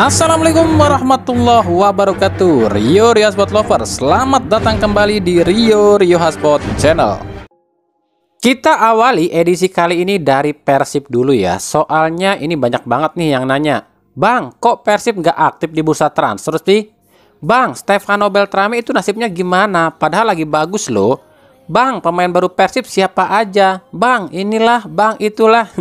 Assalamualaikum warahmatullahi wabarakatuh. Rio Hotspot Lover, selamat datang kembali di Rio Hotspot Channel. Kita awali edisi kali ini dari Persib dulu ya. Soalnya ini banyak banget nih yang nanya, Bang, kok Persib nggak aktif di bursa transfer sih? Bang, Stefano Beltrame itu nasibnya gimana? Padahal lagi bagus loh. Bang, pemain baru Persib siapa aja? Bang, inilah, bang, itulah.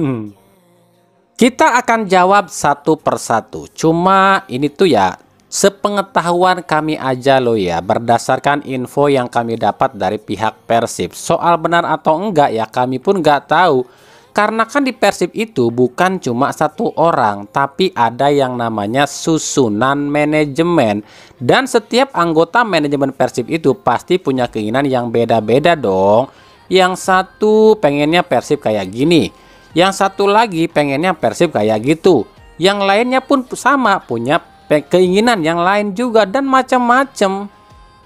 Kita akan jawab satu persatu. Cuma ini tuh ya sepengetahuan kami aja loh ya, berdasarkan info yang kami dapat dari pihak Persib. Soal benar atau enggak ya kami pun nggak tahu. Karena kan di Persib itu bukan cuma satu orang, tapi ada yang namanya susunan manajemen. Dan setiap anggota manajemen Persib itu pasti punya keinginan yang beda-beda dong. Yang satu pengennya Persib kayak gini, yang satu lagi pengennya Persib kayak gitu. Yang lainnya pun sama, punya keinginan yang lain juga dan macam-macam.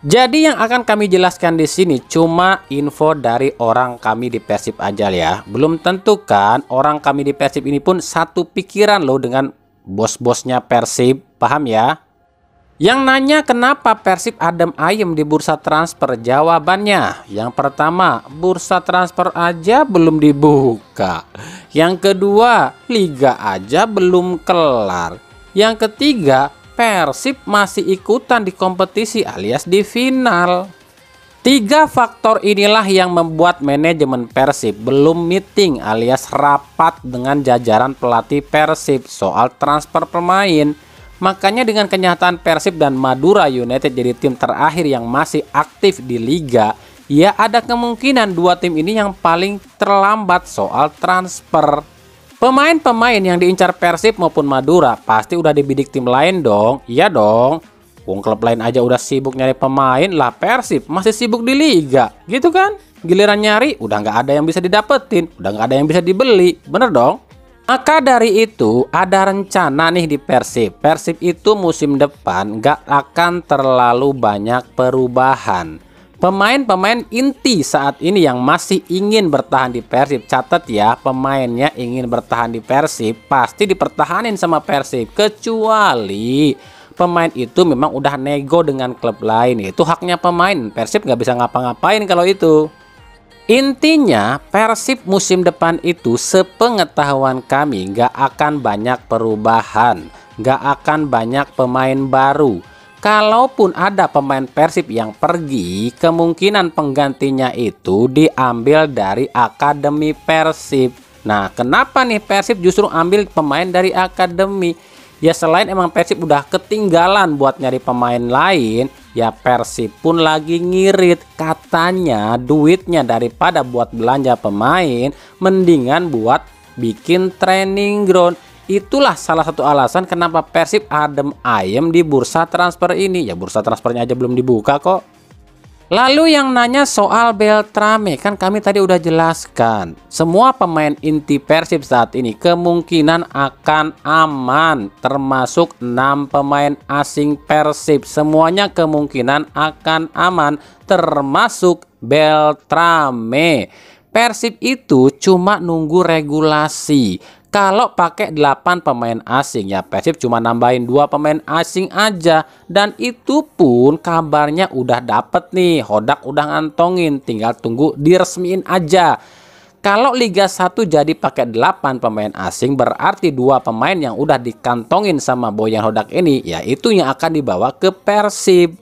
Jadi yang akan kami jelaskan di sini cuma info dari orang kami di Persib aja ya. Belum tentu kan orang kami di Persib ini pun satu pikiran loh dengan bos-bosnya Persib, paham ya? Yang nanya kenapa Persib adem ayem di bursa transfer, jawabannya yang pertama, bursa transfer aja belum dibuka. Yang kedua, liga aja belum kelar. Yang ketiga, Persib masih ikutan di kompetisi alias di final. Tiga faktor inilah yang membuat manajemen Persib belum meeting alias rapat dengan jajaran pelatih Persib soal transfer pemain. Makanya dengan kenyataan Persib dan Madura United jadi tim terakhir yang masih aktif di liga, ya ada kemungkinan dua tim ini yang paling terlambat soal transfer. Pemain-pemain yang diincar Persib maupun Madura pasti udah dibidik tim lain dong. Iya dong. Wong klub lain aja udah sibuk nyari pemain, lah Persib masih sibuk di liga. Gitu kan? Giliran nyari udah nggak ada yang bisa didapetin, udah nggak ada yang bisa dibeli. Bener dong? Maka dari itu ada rencana nih di Persib. Persib itu musim depan gak akan terlalu banyak perubahan. Pemain-pemain inti saat ini yang masih ingin bertahan di Persib, catat ya, pemainnya ingin bertahan di Persib pasti dipertahanin sama Persib. Kecuali pemain itu memang udah nego dengan klub lain. Itu haknya pemain. Persib gak bisa ngapa-ngapain kalau itu. Intinya Persib musim depan itu sepengetahuan kami gak akan banyak perubahan, gak akan banyak pemain baru. Kalaupun ada pemain Persib yang pergi, kemungkinan penggantinya itu diambil dari akademi Persib. Nah, kenapa nih Persib justru ambil pemain dari akademi? Ya selain emang Persib udah ketinggalan buat nyari pemain lain, ya Persib pun lagi ngirit. Katanya duitnya daripada buat belanja pemain, mendingan buat bikin training ground. Itulah salah satu alasan kenapa Persib adem ayem di bursa transfer ini. Ya bursa transfernya aja belum dibuka kok. Lalu yang nanya soal Beltrame, kan kami tadi udah jelaskan. Semua pemain inti Persib saat ini kemungkinan akan aman, termasuk 6 pemain asing Persib. Semuanya kemungkinan akan aman, termasuk Beltrame. Persib itu cuma nunggu regulasi. Kalau pakai 8 pemain asing ya Persib cuma nambahin 2 pemain asing aja. Dan itu pun kabarnya udah dapet nih, Hodak udah ngantongin, tinggal tunggu diresmiin aja. Kalau Liga 1 jadi pakai 8 pemain asing, berarti 2 pemain yang udah dikantongin sama Boyan Hodak ini, ya itu yang akan dibawa ke Persib.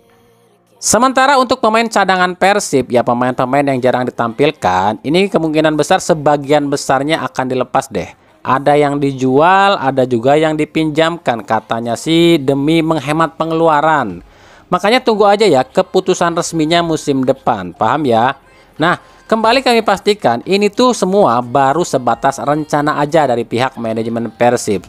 Sementara untuk pemain cadangan Persib, ya pemain-pemain yang jarang ditampilkan, ini kemungkinan besar sebagian besarnya akan dilepas deh. Ada yang dijual, ada juga yang dipinjamkan, katanya sih demi menghemat pengeluaran. Makanya tunggu aja ya keputusan resminya musim depan, paham ya? Nah, kembali kami pastikan ini tuh semua baru sebatas rencana aja dari pihak manajemen Persib.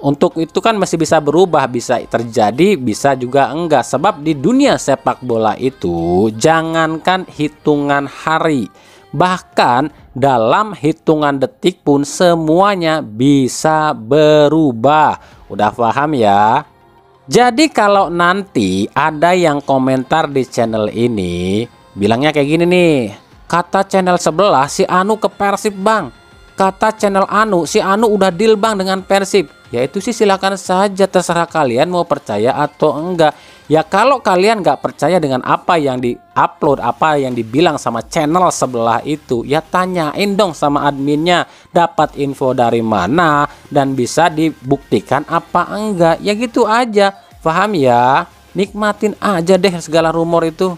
Untuk itu kan masih bisa berubah, bisa terjadi, bisa juga enggak. Sebab di dunia sepak bola itu jangankan hitungan hari, bahkan dalam hitungan detik pun semuanya bisa berubah. Udah paham ya? Jadi kalau nanti ada yang komentar di channel ini bilangnya kayak gini nih, kata channel sebelah si Anu ke Persib bang, kata channel Anu si Anu udah deal bang dengan Persib. Ya itu sih silakan saja, terserah kalian mau percaya atau enggak. Ya kalau kalian nggak percaya dengan apa yang di-upload, apa yang dibilang sama channel sebelah itu, ya tanyain dong sama adminnya, dapat info dari mana dan bisa dibuktikan apa enggak. Ya gitu aja, paham ya? Nikmatin aja deh segala rumor itu.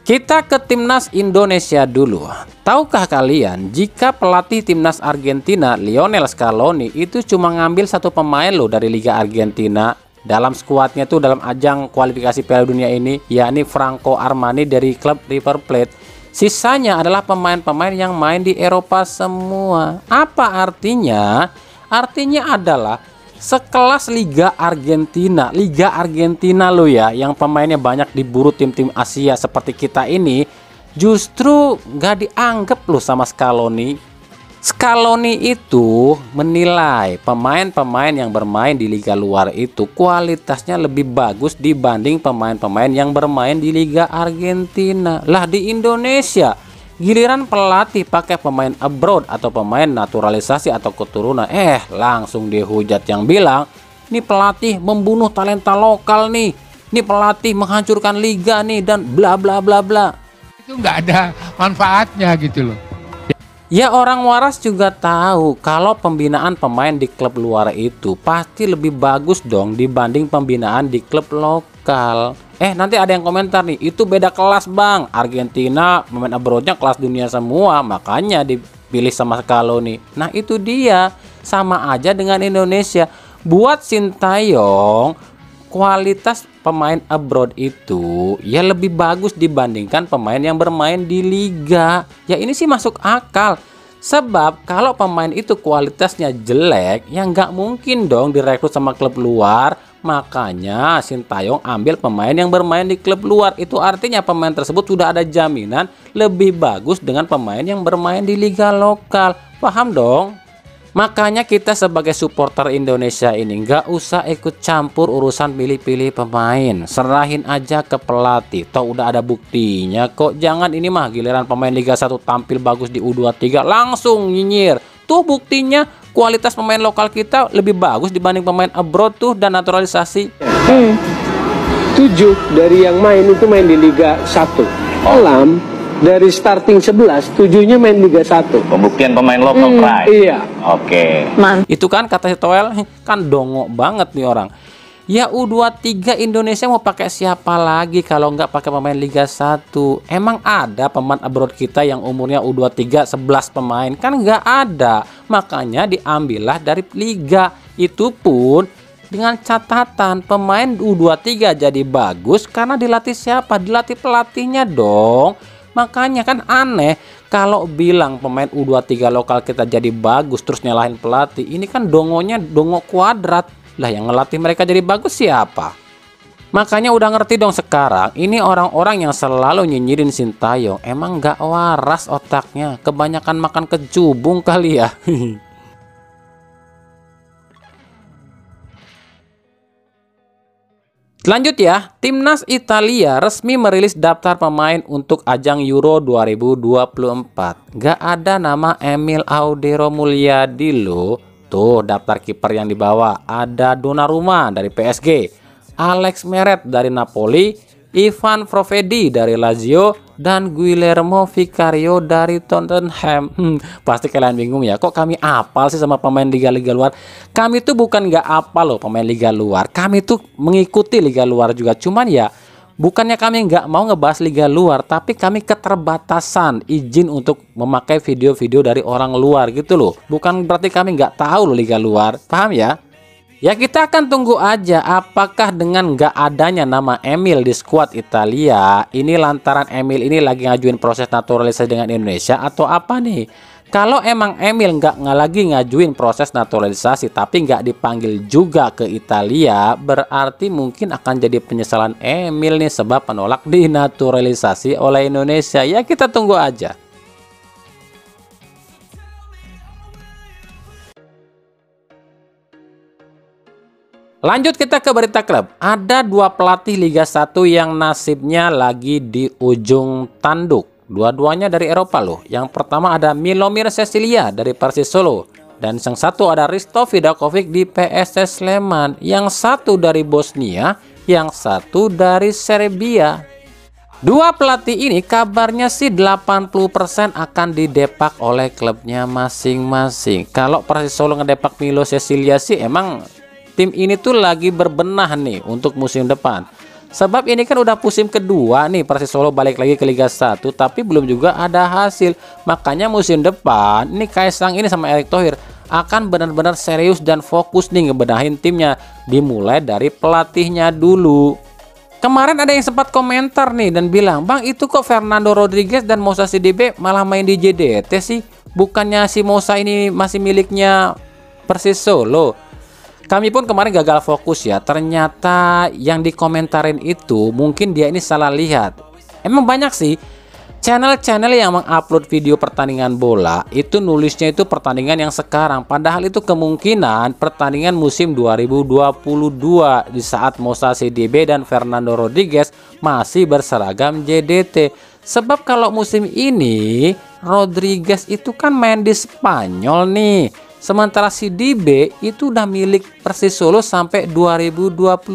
Kita ke timnas Indonesia dulu. Tahukah kalian jika pelatih timnas Argentina Lionel Scaloni itu cuma ngambil satu pemain loh dari Liga Argentina dalam skuadnya tuh dalam ajang kualifikasi Piala Dunia ini, yakni Franco Armani dari klub River Plate. Sisanya adalah pemain-pemain yang main di Eropa semua. Apa artinya? Artinya adalah sekelas Liga Argentina lo ya, yang pemainnya banyak diburu tim-tim Asia seperti kita ini, justru nggak dianggap loh sama Scaloni. Scaloni itu menilai pemain-pemain yang bermain di liga luar itu kualitasnya lebih bagus dibanding pemain-pemain yang bermain di Liga Argentina. Lah di Indonesia giliran pelatih pakai pemain abroad atau pemain naturalisasi atau keturunan, langsung dihujat yang bilang, nih pelatih membunuh talenta lokal nih pelatih menghancurkan liga nih, dan bla bla bla bla. Itu nggak ada manfaatnya gitu loh. Ya orang waras juga tahu kalau pembinaan pemain di klub luar itu pasti lebih bagus dong dibanding pembinaan di klub lokal. Nanti ada yang komentar nih, itu beda kelas bang, Argentina pemain abroadnya kelas dunia semua, makanya dipilih sama Scaloni. Nah itu dia, sama aja dengan Indonesia. Buat Sintayong, kualitas pemain abroad itu ya lebih bagus dibandingkan pemain yang bermain di liga. Ya ini sih masuk akal. Sebab kalau pemain itu kualitasnya jelek, ya nggak mungkin dong direkrut sama klub luar. Makanya Sintayong ambil pemain yang bermain di klub luar. Itu artinya pemain tersebut sudah ada jaminan lebih bagus dengan pemain yang bermain di liga lokal. Paham dong? Makanya kita sebagai supporter Indonesia ini nggak usah ikut campur urusan pilih-pilih pemain. Serahin aja ke pelatih. Toh udah ada buktinya kok. Jangan ini mah giliran pemain Liga 1 tampil bagus di U23 langsung nyinyir. Tuh buktinya kualitas pemain lokal kita lebih bagus dibanding pemain abroad tuh dan naturalisasi. 7 dari yang main itu main di Liga 1. Alam dari starting 11, 7-nya main Liga 1. Pembuktian pemain lokal pride. Iya. Oke. Itu kan kata si Toel, kan dongok banget nih orang. Ya U23 Indonesia mau pakai siapa lagi kalau nggak pakai pemain Liga 1? Emang ada pemain abroad kita yang umurnya U23 11 pemain? Kan nggak ada. Makanya diambillah dari Liga. Itu pun dengan catatan pemain U23 jadi bagus karena dilatih siapa? Dilatih pelatihnya dong. Makanya kan aneh kalau bilang pemain U23 lokal kita jadi bagus terus nyalahin pelatih. Ini kan dongonya dongo kuadrat. Lah yang ngelatih mereka jadi bagus siapa? Makanya udah ngerti dong sekarang. Ini orang-orang yang selalu nyinyirin Sintayong emang nggak waras otaknya. Kebanyakan makan kecubung kali ya. Lanjut ya, timnas Italia resmi merilis daftar pemain untuk ajang Euro 2024. Gak ada nama Emil Audero Mulyadi loh. Tuh daftar kiper yang dibawa, ada Donnarumma dari PSG, Alex Meret dari Napoli, Ivan Provedi dari Lazio, dan Guillermo Vicario dari Tottenham. Pasti kalian bingung ya, kok kami apal sih sama pemain liga-liga luar? Kami tuh bukan nggak apal loh pemain liga luar, kami tuh mengikuti liga luar juga. Cuman ya bukannya kami nggak mau ngebahas liga luar, tapi kami keterbatasan izin untuk memakai video-video dari orang luar gitu loh. Bukan berarti kami nggak tahu loh liga luar, paham ya? Ya kita akan tunggu aja apakah dengan nggak adanya nama Emil di skuad Italia ini lantaran Emil ini lagi ngajuin proses naturalisasi dengan Indonesia atau apa nih? Kalau emang Emil nggak lagi ngajuin proses naturalisasi tapi nggak dipanggil juga ke Italia, berarti mungkin akan jadi penyesalan Emil nih sebab menolak dinaturalisasi oleh Indonesia. Ya kita tunggu aja. Lanjut kita ke berita klub. Ada dua pelatih Liga 1 yang nasibnya lagi di ujung tanduk. Dua-duanya dari Eropa loh. Yang pertama ada Milomir Cecilia dari Persis Solo. Dan yang satu ada Risto Vidakovic di PSS Sleman. Yang satu dari Bosnia, yang satu dari Serbia. Dua pelatih ini kabarnya sih 80% akan didepak oleh klubnya masing-masing. Kalau Persis Solo ngedepak Milo Cecilia sih emang tim ini tuh lagi berbenah nih untuk musim depan. Sebab ini kan udah musim kedua nih Persis Solo balik lagi ke Liga 1, tapi belum juga ada hasil. Makanya musim depan ini Kaisang ini sama Erick Thohir akan benar-benar serius dan fokus nih ngebenahin timnya. Dimulai dari pelatihnya dulu. Kemarin ada yang sempat komentar nih dan bilang, "Bang, itu kok Fernando Rodriguez dan Moussa Sidibé malah main di JDT sih? Bukannya si Moussa ini masih miliknya Persis Solo?" Kami pun kemarin gagal fokus ya. Ternyata yang dikomentarin itu mungkin dia ini salah lihat. Emang banyak sih channel-channel yang mengupload video pertandingan bola itu nulisnya itu pertandingan yang sekarang. Padahal itu kemungkinan pertandingan musim 2022 di saat Moussa Sidibé dan Fernando Rodriguez masih berseragam JDT. Sebab kalau musim ini Rodriguez itu kan main di Spanyol nih. Sementara Sidibé itu udah milik Persis Solo sampai 2025.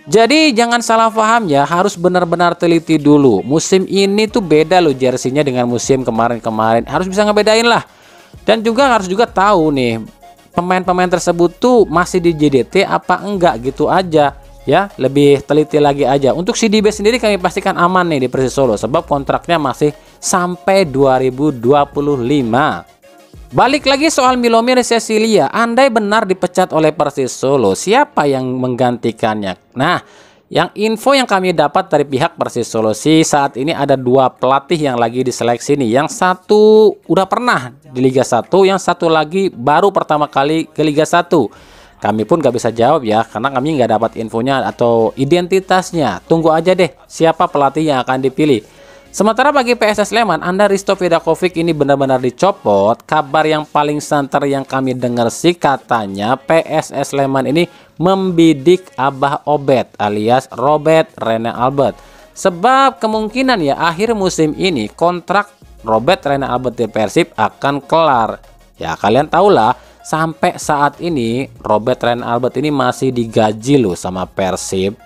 Jadi jangan salah paham ya, harus benar-benar teliti dulu. Musim ini tuh beda loh jersinya dengan musim kemarin-kemarin. Harus bisa ngebedain lah. Dan juga harus juga tahu nih, pemain-pemain tersebut tuh masih di JDT apa enggak gitu aja. Ya, lebih teliti lagi aja. Untuk Sidibé sendiri kami pastikan aman nih di Persis Solo. Sebab kontraknya masih sampai 2025. Balik lagi soal Milomir Cecilia, andai benar dipecat oleh Persis Solo, siapa yang menggantikannya? Nah, info yang kami dapat dari pihak Persis Solo sih saat ini ada dua pelatih yang lagi diseleksi nih. Yang satu udah pernah di Liga 1, yang satu lagi baru pertama kali ke Liga 1. Kami pun gak bisa jawab ya, karena kami nggak dapat infonya atau identitasnya. Tunggu aja deh siapa pelatih yang akan dipilih. Sementara bagi PSS Sleman, Anda Risto Vidakovic ini benar-benar dicopot. Kabar yang paling santer yang kami dengar sih katanya PSS Sleman ini membidik Abah Obed alias Robert Rene Albert. Sebab kemungkinan ya akhir musim ini kontrak Robert Rene Albert di Persib akan kelar. Ya kalian tahulah sampai saat ini Robert Rene Albert ini masih digaji loh sama Persib.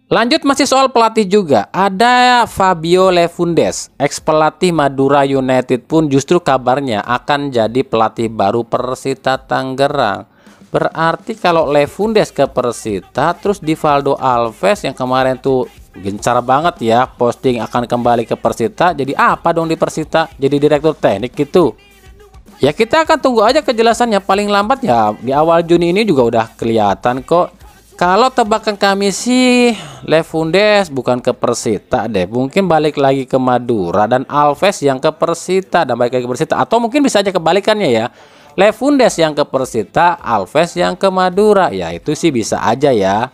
Lanjut masih soal pelatih juga, ada Fabio Lefundes, ex pelatih Madura United pun justru kabarnya akan jadi pelatih baru Persita Tangerang. Berarti kalau Lefundes ke Persita, terus Divaldo Alves yang kemarin tuh gencar banget ya posting akan kembali ke Persita, jadi apa dong di Persita? Jadi direktur teknik gitu. Ya kita akan tunggu aja kejelasannya, paling lambat ya di awal Juni ini juga udah kelihatan kok. Kalau tebakan kami sih Lefundes bukan ke Persita deh, mungkin balik lagi ke Madura, dan Alves yang ke Persita dan balik lagi ke Persita, atau mungkin bisa aja kebalikannya ya, Lefundes yang ke Persita, Alves yang ke Madura. Ya itu sih bisa aja ya.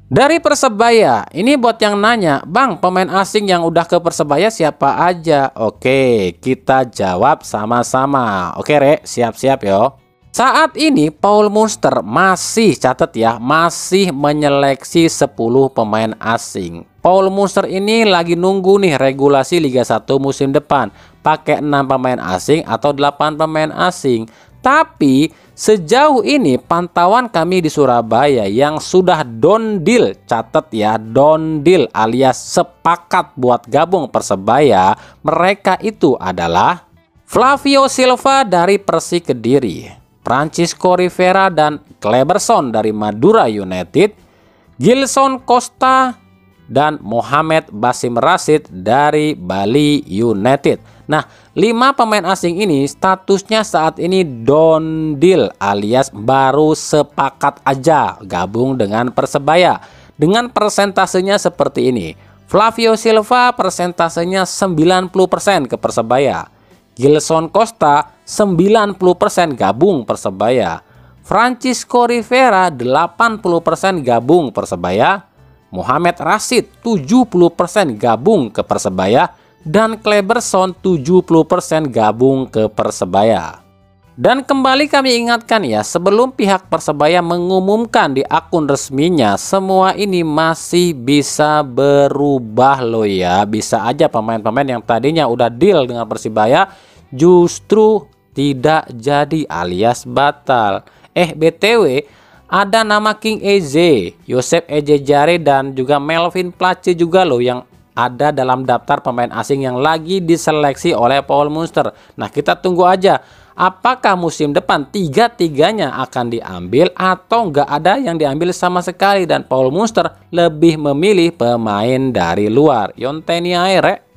Dari Persebaya, ini buat yang nanya, "Bang, pemain asing yang udah ke Persebaya siapa aja?" Oke, kita jawab sama-sama. Oke, Rek, siap-siap yo. Saat ini Paul Munster masih, catat ya, masih menyeleksi 10 pemain asing. Paul Munster ini lagi nunggu nih regulasi Liga 1 musim depan, pakai 6 pemain asing atau 8 pemain asing. Tapi sejauh ini pantauan kami di Surabaya yang sudah done deal, catat ya, done deal alias sepakat buat gabung Persebaya, mereka itu adalah Flavio Silva dari Persik Kediri, Francisco Rivera dan Kleberson dari Madura United, Gilson Costa dan Mohamed Basim Rashid dari Bali United. Nah, 5 pemain asing ini statusnya saat ini done deal alias baru sepakat aja gabung dengan Persebaya. Dengan persentasenya seperti ini. Flavio Silva persentasenya 90% ke Persebaya. Gilson Costa 90% gabung Persebaya. Francisco Rivera 80% gabung Persebaya. Mohamed Rashid 70% gabung ke Persebaya, dan Kleberson 70% gabung ke Persebaya. Dan kembali kami ingatkan ya, sebelum pihak Persebaya mengumumkan di akun resminya, semua ini masih bisa berubah loh ya. Bisa aja pemain-pemain yang tadinya udah deal dengan Persebaya justru tidak jadi alias batal. BTW, ada nama King Eze, Yosep Ejejare, dan juga Melvin Place juga loh yang ada dalam daftar pemain asing yang lagi diseleksi oleh Paul Munster. Nah, kita tunggu aja apakah musim depan tiga-tiganya akan diambil atau nggak ada yang diambil sama sekali, dan Paul Munster lebih memilih pemain dari luar. Yonteni air.